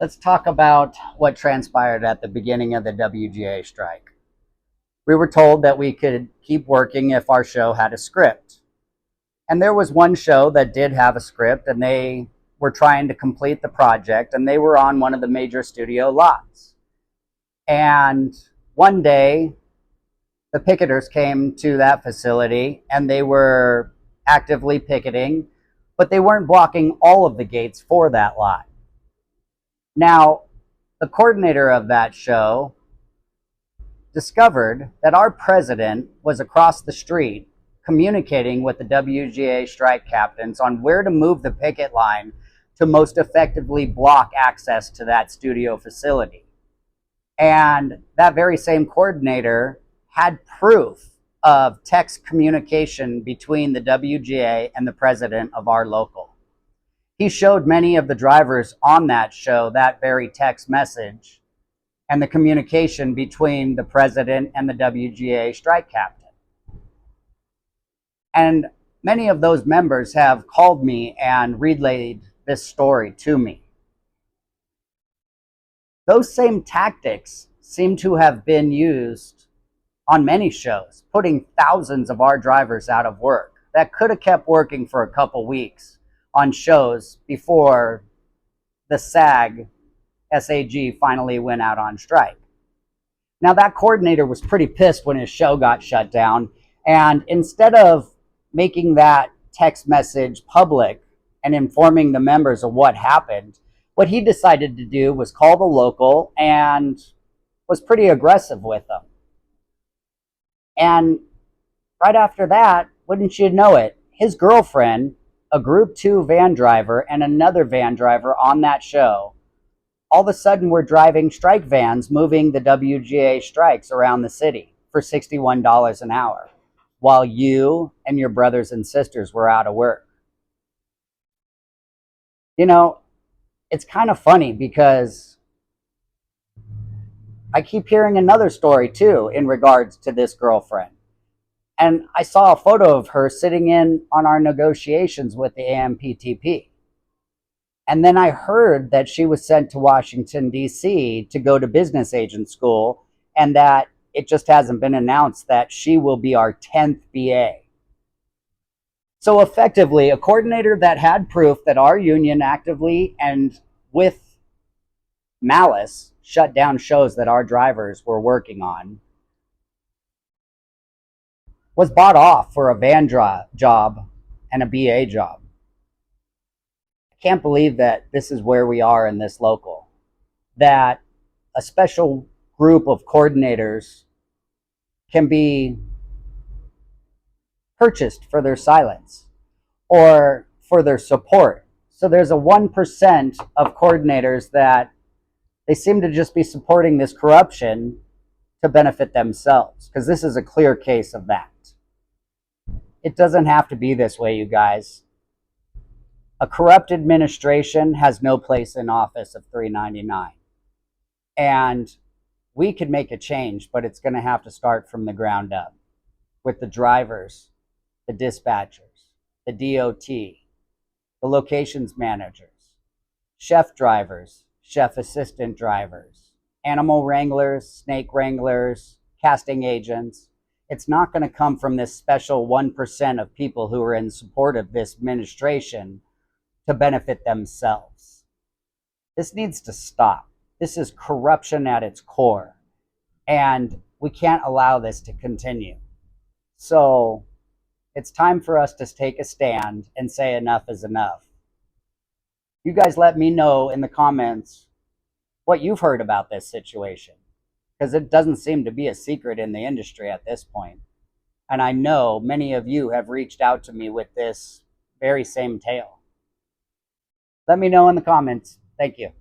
Let's talk about what transpired at the beginning of the WGA strike. We were told that we could keep working if our show had a script. And there was one show that did have a script, and they were trying to complete the project, and they were on one of the major studio lots. And one day, the picketers came to that facility, and they were actively picketing, but they weren't blocking all of the gates for that lot. Now, the coordinator of that show discovered that our president was across the street communicating with the WGA strike captains on where to move the picket line to most effectively block access to that studio facility. And that very same coordinator had proof of text communication between the WGA and the president of our local. He showed many of the drivers on that show that very text message and the communication between the president and the WGA strike captain. And many of those members have called me and relayed this story to me. Those same tactics seem to have been used on many shows, putting thousands of our drivers out of work that could have kept working for a couple weeks on shows before the SAG finally went out on strike. Now, that coordinator was pretty pissed when his show got shut down, and instead of making that text message public and informing the members of what happened, what he decided to do was call the local and was pretty aggressive with them. And right after that, wouldn't you know it, his girlfriend, a Group 2 van driver, and another van driver on that show, all of a sudden were driving strike vans moving the WGA strikes around the city for $61 an hour, while you and your brothers and sisters were out of work. You know, it's kind of funny because I keep hearing another story too in regards to this girlfriend. And I saw a photo of her sitting in on our negotiations with the AMPTP. And then I heard that she was sent to Washington, D.C. to go to business agent school, and that it just hasn't been announced that she will be our 10th BA. So effectively, a coordinator that had proof that our union actively and with malice shut down shows that our drivers were working on was bought off for a van job and a BA job. I can't believe that this is where we are in this local, that a special group of coordinators can be purchased for their silence or for their support. So there's a 1% of coordinators that they seem to just be supporting this corruption to benefit themselves, because this is a clear case of that. It doesn't have to be this way, you guys. A corrupt administration has no place in office of 399. And we could make a change, but it's going to have to start from the ground up with the drivers, the dispatchers, the DOT, the locations managers, chef drivers, chef assistant drivers, animal wranglers, snake wranglers, casting agents. It's not going to come from this special 1% of people who are in support of this administration to benefit themselves. This needs to stop. This is corruption at its core, and we can't allow this to continue. So it's time for us to take a stand and say enough is enough. You guys let me know in the comments what you've heard about this situation, because it doesn't seem to be a secret in the industry at this point. And I know many of you have reached out to me with this very same tale. Let me know in the comments. Thank you.